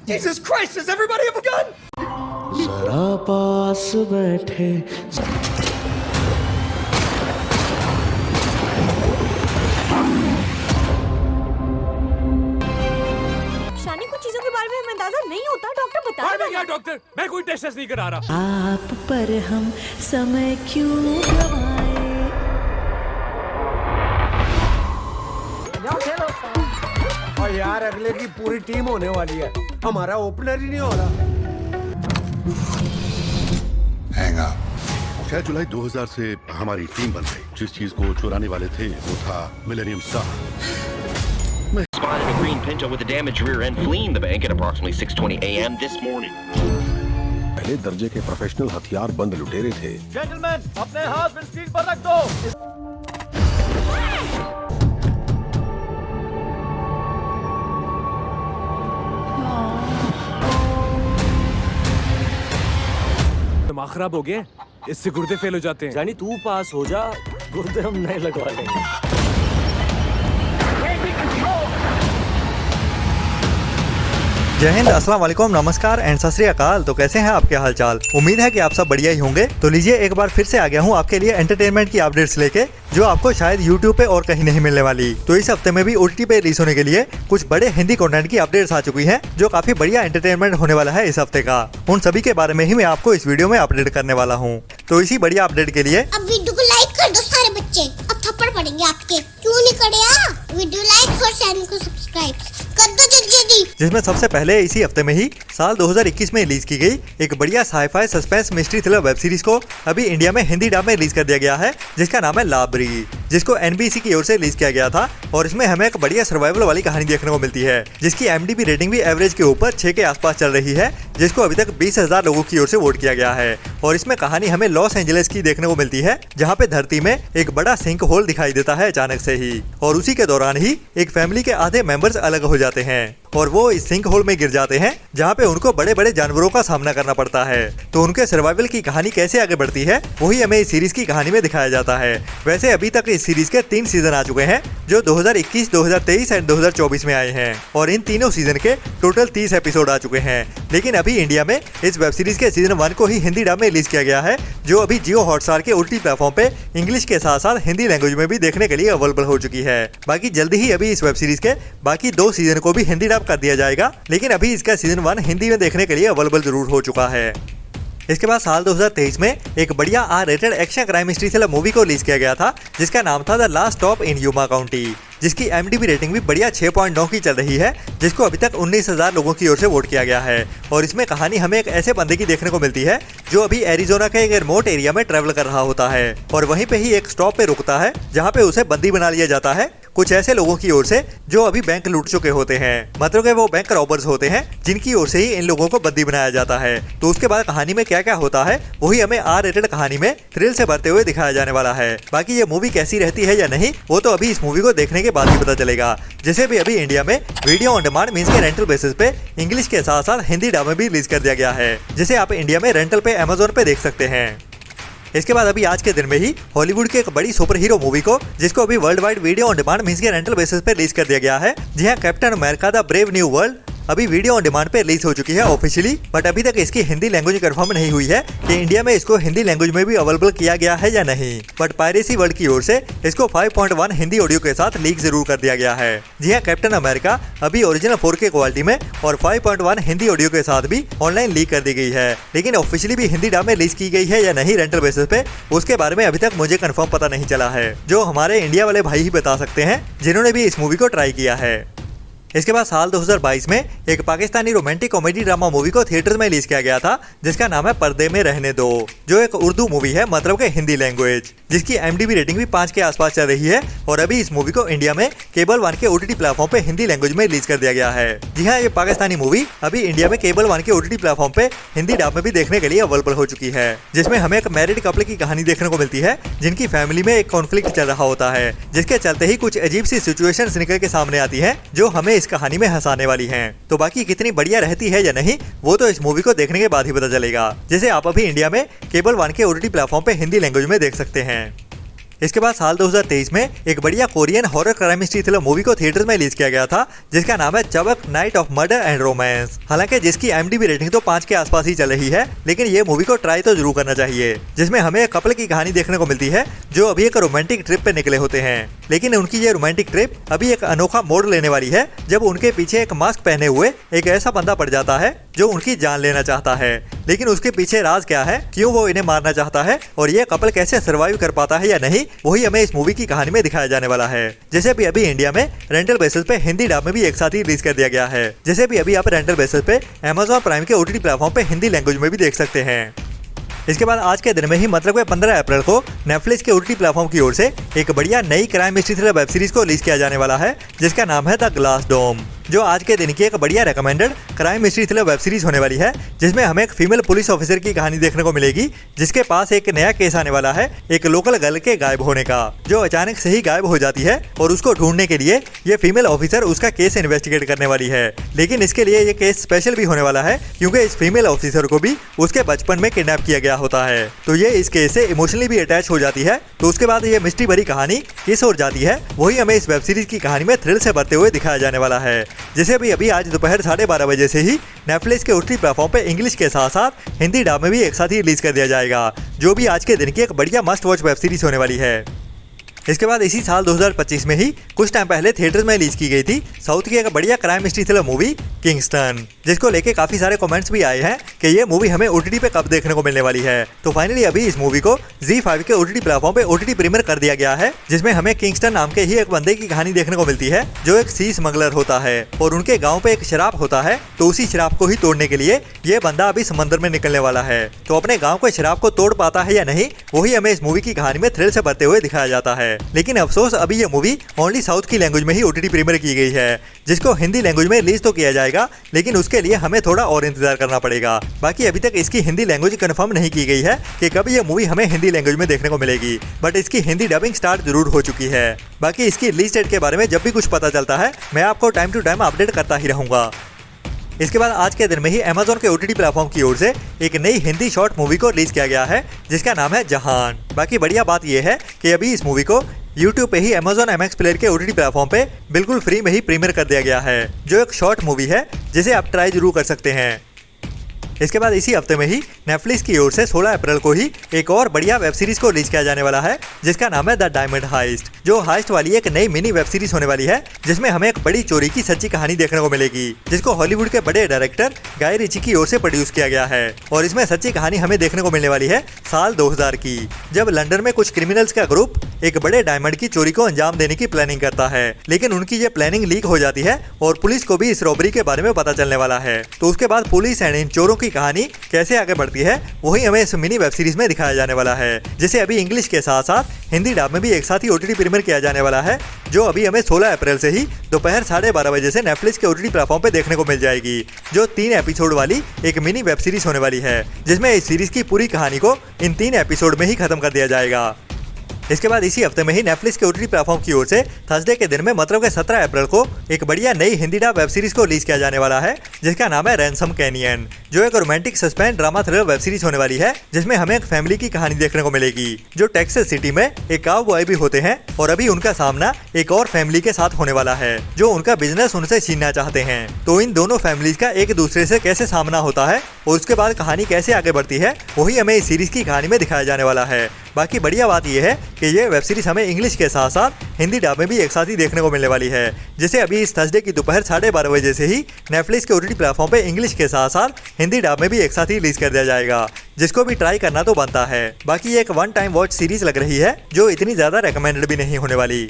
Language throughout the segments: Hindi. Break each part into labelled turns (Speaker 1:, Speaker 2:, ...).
Speaker 1: Jesus Christ, does everybody have a gun?
Speaker 2: जरा पास बैठे
Speaker 3: शानी, कुछ चीजों के बारे में हमें अंदाजा नहीं होता। डॉक्टर बता
Speaker 4: मैं क्या डॉक्टर, मैं कोई टेस्ट नहीं करा रहा।
Speaker 5: आप पर हम समय क्यों गवाएं?
Speaker 1: और यार अगले की पूरी टीम होने वाली है, हमारा ओपनर ही नहीं हो रहा।
Speaker 6: Hang up. 6 जुलाई 2000 से हमारी टीम बन गई। जिस चीज को चुराने वाले थे वो था millennium star.
Speaker 7: Spotted a green Pinto with a damaged rear end fleeing the bank at approximately 6:20 a.m. this morning.
Speaker 6: पहले दर्जे के प्रोफेशनल हथियार बंद लुटेरे थे।
Speaker 4: जेंटलमैन, अपने हाथ विंडशील्ड पर रख दो। दिमाग खराब हो गया, इससे गुर्दे फेल हो जाते हैं।
Speaker 2: जानी तू पास हो जा, गुर्दे हम नहीं लगवा लेंगे।
Speaker 8: जय हिंद, अस्सलाम वालेकुम, नमस्कार एंड सत श्री अकाल। तो कैसे हैं आपके हालचाल? उम्मीद है कि आप सब बढ़िया ही होंगे। तो लीजिए एक बार फिर से आ गया हूं आपके लिए एंटरटेनमेंट की अपडेट्स लेके, जो आपको शायद YouTube पे और कहीं नहीं मिलने वाली। तो इस हफ्ते में भी OTT पे रिलीज होने के लिए कुछ बड़े हिंदी कंटेंट की अपडेट्स आ चुकी हैं, जो काफी बढ़िया एंटरटेनमेंट होने वाला है इस हफ्ते का। उन सभी के बारे में ही मैं आपको इस वीडियो में अपडेट करने वाला हूँ। तो इसी बढ़िया अपडेट के लिए
Speaker 9: अब वीडियो को लाइक कर दो सारे बच्चे, अब थप्पड़ पड़ेंगे आपके। क्यों नहीं करे? वीडियो लाइक और चैनल को सब्सक्राइब कर दो जल्दी।
Speaker 8: जिसमें सबसे पहले इसी हफ्ते में ही साल 2021 में रिलीज की गई एक बढ़िया sci fi suspense mystery thriller web series को अभी इंडिया में हिंदी डब में रिलीज कर दिया गया है, जिसका नाम है लाबरी, जिसको NBC की ओर से रिलीज किया गया था। और इसमें हमें एक बढ़िया सर्वाइवल वाली कहानी देखने को मिलती है, जिसकी IMDb रेटिंग भी एवरेज के ऊपर 6 के आसपास चल रही है, जिसको अभी तक 20,000 लोगों की ओर से वोट किया गया है। और इसमें कहानी हमें लॉस एंजलिस की देखने को मिलती है, जहाँ पे धरती में एक बड़ा सिंक होल दिखाई देता है अचानक से ही, और उसी के दौरान ही एक फैमिली के आधे मेंबर्स अलग हो जाते हैं और वो इस सिंक होल में गिर जाते हैं, जहाँ पे उनको बड़े बड़े जानवरों का सामना करना पड़ता है। तो उनके सर्वाइवल की कहानी कैसे आगे बढ़ती है, वही हमें इस सीरीज की कहानी में दिखाया जाता है। वैसे अभी तक इस सीरीज के 3 सीजन आ चुके हैं, जो 2021, 2023 एंड 2024 में आए हैं, और इन तीनों सीजन के टोटल 30 एपिसोड आ चुके हैं। लेकिन अभी इंडिया में इस वेब सीरीज के सीजन 1 को ही हिंदी डब में रिलीज किया गया है, जो अभी जियो हॉटस्टार के OTT प्लेटफॉर्म पे इंग्लिश के साथ साथ हिंदी लैंग्वेज में भी देखने के लिए अवेलेबल हो चुकी है। बाकी जल्दी ही अभी इस वेब सीरीज के बाकी 2 सीजन को भी हिंदी डब कर दिया जाएगा, लेकिन अभी इसका सीजन 1 हिंदी में देखने के लिए अवेलेबल जरूर हो चुका है। इसके बाद साल 2023 में एक बढ़िया R-rated action crime mystery thriller movie को रिलीज किया गया था, जिसका नाम था the last stop in Yuma County, जिसकी IMDb रेटिंग भी बढ़िया 6.9 की चल रही है, जिसको अभी तक 19,000 लोगों की ओर से वोट किया गया है। और इसमें कहानी हमें एक ऐसे बंदे की देखने को मिलती है, जो अभी एरिजोना के एक रिमोट एरिया में ट्रैवल कर रहा होता है, और वहीं पे ही एक स्टॉप पे रुकता है, जहाँ पे उसे बंदी बना लिया जाता है कुछ ऐसे लोगों की ओर से जो अभी बैंक लूट चुके होते हैं। मतलब कि वो बैंक रॉबर्स होते हैं, जिनकी ओर से ही इन लोगों को बंदी बनाया जाता है। तो उसके बाद कहानी में क्या क्या होता है, वही हमें R-रेटेड कहानी में थ्रिल से भरते हुए दिखाया जाने वाला है। बाकी ये मूवी कैसी रहती है या नहीं, वो तो अभी इस मूवी को देखने के बाद ही पता चलेगा। जैसे भी अभी इंडिया में वीडियो ऑन डिमांड मींस के रेंटल बेसिस पे इंग्लिश के साथ साथ हिंदी डब में भी रिलीज कर दिया गया है, जिसे आप इंडिया में रेंटल पे Amazon पे देख सकते हैं। इसके बाद अभी आज के दिन में ही हॉलीवुड की एक बड़ी सुपर हीरो मूवी को, जिसको अभी world wide video on demand means के रेंटल बेसिस पे रिलीज कर दिया गया है, जी हाँ, captain America the brave new world अभी वीडियो ऑन डिमांड पे रिलीज हो चुकी है ऑफिशियली। बट अभी तक इसकी हिंदी लैंग्वेज कंफर्म नहीं हुई है कि इंडिया में इसको हिंदी लैंग्वेज में भी अवेलेबल किया गया है या नहीं। बट पायरेसी वर्ल्ड की ओर से इसको 5.1 हिंदी ऑडियो के साथ लीक जरूर कर दिया गया है। जी हाँ, कैप्टन अमेरिका अभी ओरिजिनल 4K क्वालिटी में और 5.1 हिंदी ऑडियो के साथ भी ऑनलाइन लीक कर दी गई है, लेकिन ऑफिशियली भी हिंदी डब में रिलीज की गई है या नहीं रेंटल बेसिस पे, उसके बारे में अभी तक मुझे कंफर्म पता नहीं चला है, जो हमारे इंडिया वाले भाई ही बता सकते हैं, जिन्होंने भी इस मूवी को ट्राई किया है। इसके बाद साल 2022 में एक Pakistani romantic comedy drama movie को थिएटर में रिलीज किया गया था, जिसका नाम है पर्दे में रहने दो, जो एक उर्दू मूवी है, मतलब के हिंदी लैंग्वेज, जिसकी IMDb रेटिंग भी 5 के आसपास चल रही है। और अभी इस मूवी को इंडिया में केबल 1 के OTT प्लेटफॉर्म पे हिंदी लैंग्वेज में रिलीज कर दिया गया है। जी हाँ, ये पाकिस्तानी मूवी अभी इंडिया में केबल 1 के OTT प्लेटफॉर्म पे हिंदी डब में भी देखने के लिए अवेलेबल हो चुकी है, जिसमें हमें एक मैरिड कपल की कहानी देखने को मिलती है, जिनकी फैमिली में एक कॉन्फ्लिक्ट चल रहा होता है, जिसके चलते ही कुछ अजीब सी सिचुएशंस निकल के सामने आती है, जो हमें इस कहानी में हंसाने वाली हैं। तो बाकी कितनी बढ़िया रहती है या नहीं, वो तो इस मूवी को देखने के बाद ही पता चलेगा, जिसे आप अभी इंडिया में केबल 1 के OTT प्लेटफॉर्म पे हिंदी लैंग्वेज में देख सकते हैं। इसके बाद साल 2023 में एक बढ़िया Korean horror crime mystery thriller movie को थिएटर्स में रिलीज किया गया था, जिसका नाम है Chabak night of murder and romance. हालांकि जिसकी IMDb रेटिंग तो 5 के आसपास ही चल रही है, लेकिन ये मूवी को ट्राई तो जरूर करना चाहिए, जिसमें हमें एक कपल की कहानी देखने को मिलती है जो अभी एक रोमांटिक ट्रिप पे निकले होते हैं। लेकिन उनकी ये रोमांटिक ट्रिप अभी एक अनोखा मोड़ लेने वाली है जब उनके पीछे एक मास्क पहने हुए एक ऐसा बंदा पड़ जाता है जो उनकी जान लेना चाहता है। लेकिन उसके पीछे राज क्या है, क्यों वो इन्हें मारना चाहता है और ये कपल कैसे सर्वाइव कर पाता है या नहीं, वही हमें इस मूवी की कहानी में दिखाया जाने वाला है। जैसे भी अभी इंडिया में रेंटल बेसिस पे हिंदी डब में भी एक साथ ही रिलीज कर दिया गया है। जैसे भी अभी आप रेंटल बेसिस पे Amazon प्राइम के OTT प्लेटफॉर्म पे हिंदी लैंग्वेज में भी देख सकते हैं। इसके बाद आज के दिन में ही मतलब 15 अप्रैल को नेटफ्लिक्स के OTT प्लेटफॉर्म की ओर से एक बढ़िया नई crime mystery thriller web series को रिलीज किया जाने वाला है, जिसका नाम है द ग्लास डोम, जो आज के दिन की एक बढ़िया recommended crime mystery thriller web series होने वाली है, जिसमें हमें एक फीमेल पुलिस ऑफिसर की कहानी देखने को मिलेगी, जिसके पास एक नया केस आने वाला है एक लोकल गर्ल के गायब होने का, जो अचानक से ही गायब हो जाती है और उसको ढूंढने के लिए ये फीमेल ऑफिसर उसका केस इन्वेस्टिगेट करने वाली है। लेकिन इसके लिए ये केस स्पेशल भी होने वाला है, क्योंकि इस फीमेल ऑफिसर को भी उसके बचपन में किडनैप किया गया होता है, तो ये इस केस से इमोशनली भी अटैच हो जाती है। तो उसके बाद ये मिस्ट्री भरी कहानी किस ओर जाती है, वही हमें इस वेब सीरीज की कहानी में थ्रिल से भरते हुए दिखाया जाने वाला है। जैसे अभी आज दोपहर 12:30 बजे से ही नेटफ्लिक्स के OTT प्लेटफॉर्म पे इंग्लिश के साथ साथ हिंदी डब में भी एक साथ ही रिलीज कर दिया जाएगा, जो भी आज के दिन की एक बढ़िया मस्ट वॉच वेब सीरीज होने वाली है। इसके बाद इसी साल 2025 में ही कुछ टाइम पहले थिएटर्स में रिलीज की गई थी साउथ की एक बढ़िया crime mystery thriller movie Kingston, जिसको लेके काफी सारे कमेंट्स भी आए हैं कि ये मूवी हमें OTT पे कब देखने को मिलने वाली है। तो फाइनली अभी इस मूवी को ZEE5 के OTT प्लेटफॉर्म पे OTT प्रीमियर कर दिया गया है, जिसमें हमें किंगस्टन नाम के ही एक बंदे की कहानी देखने को मिलती है, जो एक सी स्मगलर होता है और उनके गाँव पे एक शराब होता है। तो उसी शराब को ही तोड़ने के लिए ये बंदा अभी समंदर में निकलने वाला है। तो अपने गाँव के शराब को तोड़ पाता है या नहीं, वही हमें इस मूवी की कहानी में थ्रिल से भरते हुए दिखाया जाता है। लेकिन अफसोस अभी ये मूवी ओनली साउथ की लैंग्वेज में ही OTT प्रीमियर की गई है, जिसको हिंदी लैंग्वेज में रिलीज तो किया जाएगा, लेकिन उसके लिए हमें थोड़ा और इंतजार करना पड़ेगा। बाकी अभी तक इसकी हिंदी लैंग्वेज कंफर्म नहीं की गई है कि कब ये मूवी हमें हिंदी लैंग्वेज में देखने को मिलेगी, बट इसकी हिंदी डबिंग स्टार्ट जरूर हो चुकी है। बाकी इसकी रिलीज डेट के बारे में जब भी कुछ पता चलता है, मैं आपको टाइम टू टाइम अपडेट करता ही रहूंगा। इसके बाद आज के दिन में ही Amazon के OTT प्लेटफॉर्म की ओर से एक नई हिंदी शॉर्ट मूवी को रिलीज किया गया है, जिसका नाम है जहान। बाकी बढ़िया बात यह है कि अभी इस मूवी को YouTube पे ही Amazon MX प्लेयर के OTT प्लेटफॉर्म पे बिल्कुल फ्री में ही प्रीमियर कर दिया गया है, जो एक शॉर्ट मूवी है जिसे आप ट्राई जरूर कर सकते हैं। इसके बाद इसी हफ्ते में ही नेटफ्लिक्स की ओर से 16 अप्रैल को ही एक और बढ़िया वेब सीरीज को रिलीज किया जाने वाला है, जिसका नाम है द डायमंड हाइस्ट, जो हाइस्ट वाली एक नई मिनी वेब सीरीज होने वाली है, जिसमें हमें एक बड़ी चोरी की सच्ची कहानी देखने को मिलेगी, जिसको हॉलीवुड के बड़े डायरेक्टर गाय रिची की ओर से प्रोड्यूस किया गया है। और इसमें सच्ची कहानी हमें देखने को मिलने वाली है साल 2000 की, जब लंदन में कुछ क्रिमिनल्स का ग्रुप एक बड़े डायमंड की चोरी को अंजाम देने की प्लानिंग करता है, लेकिन उनकी ये प्लानिंग लीक हो जाती है और पुलिस को भी इस रॉबरी के बारे में पता चलने वाला है। तो उसके बाद पुलिस एंड इन चोरों की कहानी कैसे आगे बढ़ती है, वही हमें इस मिनी वेब सीरीज में दिखाया जाने वाला है, जिसे अभी इंग्लिश के साथ साथ हिंदी डब में भी एक साथ ही OTT प्रीमियर किया जाने वाला है, जो अभी हमें 16 अप्रैल से ही दोपहर 12:30 बजे से नेटफ्लिक्स के OTT प्लेटफॉर्म पे देखने को मिल जाएगी, जो 3 एपिसोड वाली एक मिनी वेब सीरीज होने वाली है, जिसमें इस सीरीज की पूरी कहानी को इन 3 एपिसोड में ही खत्म कर दिया जाएगा। इसके बाद इसी हफ्ते में ही नेटफ्लिक्स के OTT प्लेटफॉर्म की ओर से थर्सडे के दिन में मतलब के 17 अप्रैल को एक बढ़िया नई हिंदी डब वेब सीरीज को रिलीज किया जाने वाला है, जिसका नाम है रैनसम कैनियन, जो एक romantic suspense drama thriller web series होने वाली है, जिसमें हमें एक फैमिली की कहानी देखने को मिलेगी, जो टेक्सास सिटी में एक काउबॉय भी होते हैं और अभी उनका सामना एक और फैमिली के साथ होने वाला है, जो उनका बिजनेस उनसे छीनना चाहते हैं। तो इन दोनों फैमिलीज का एक दूसरे से कैसे सामना होता है और उसके बाद कहानी कैसे आगे बढ़ती है, वही हमें इस सीरीज की कहानी में दिखाया जाने वाला है। बाकी बढ़िया बात यह है कि ये वेब सीरीज हमें इंग्लिश के साथ साथ हिंदी डब में भी एक साथ ही देखने को मिलने वाली है, जिसे अभी इस थर्सडे की दोपहर 12:30 बजे से ही नेटफ्लिक्स के OTT प्लेटफॉर्म पे इंग्लिश के साथ साथ हिंदी डब में भी एक साथ ही रिलीज कर दिया जाएगा, जिसको भी ट्राई करना तो बनता है। बाकी ये एक वन टाइम वॉच सीरीज लग रही है, जो इतनी ज्यादा रिकमेंडेड भी नहीं होने वाली।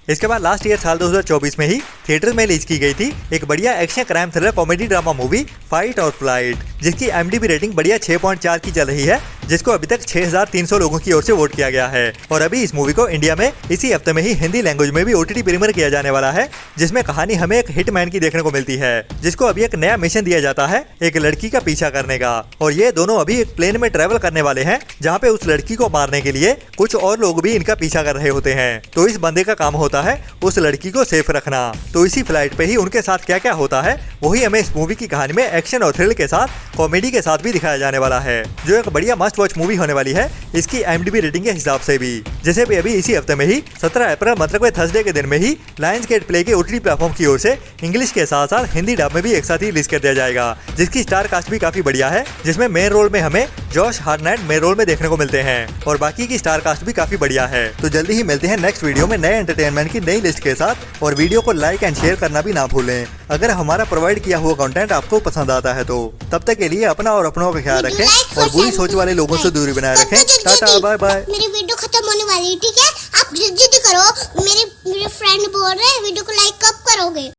Speaker 8: इसके बाद लास्ट ईयर साल 2024 में ही थिएटर में रिलीज की गई थी एक बढ़िया action crime thriller comedy drama movie fight और फ्लाइट, जिसकी IMDb रेटिंग बढ़िया 6.4 की चल रही है, जिसको अभी तक 6300 लोगों की ओर से वोट किया गया है। और अभी इस मूवी को इंडिया में इसी हफ्ते में ही हिंदी लैंग्वेज में भी OTT प्रीमियर किया जाने वाला है, जिसमें कहानी हमें एक हिटमैन की देखने को मिलती है, जिसको अभी एक नया मिशन दिया जाता है एक लड़की का पीछा करने का, और ये दोनों अभी एक प्लेन में ट्रेवल करने वाले हैं, जहाँ पे उस लड़की को मारने के लिए कुछ और लोग भी इनका पीछा कर रहे होते हैं। तो इस बंदे का काम होता है उस लड़की को सेफ रखना। तो इसी फ्लाइट पे ही उनके साथ क्या क्या होता है वही हमें इस मूवी की कहानी में एक्शन और थ्रिल के साथ कॉमेडी के साथ भी दिखाया जाने वाला है, जो एक बढ़िया मस्ट वॉच मूवी होने वाली है इसकी IMDb रेटिंग के हिसाब से भी। जैसे भी अभी इसी हफ्ते में ही 17 अप्रैल मतलब थर्सडे के दिन में ही लायंस गेट प्ले के OTT प्लेटफॉर्म की ओर से इंग्लिश के साथ साथ हिंदी डब में भी एक साथ ही रिलीज कर दिया जाएगा, जिसकी स्टार कास्ट भी काफी बढ़िया है, जिसमें मेन रोल में हमें जॉश हार्टनेट मेन रोल में देखने को मिलते हैं और बाकी की स्टार कास्ट भी काफी बढ़िया है। तो जल्दी ही मिलते हैं नेक्स्ट वीडियो में नए एंटरटेनमेंट की नई लिस्ट के साथ, और वीडियो को लाइक एंड शेयर करना भी ना भूलें अगर हमारा प्रोवाइड किया हुआ कंटेंट आपको पसंद आता है तो। तब तक के लिए अपना और अपनों का ख्याल रखें और बुरी सोच वाले लोगों से दूरी बनाए रखें। Tata bye bye.
Speaker 9: मेरी वीडियो खत्म होने वाली है, ठीक है? आप जल्दी करो, मेरे फ्रेंड बोल रहे हैं वीडियो को लाइक कब करोगे?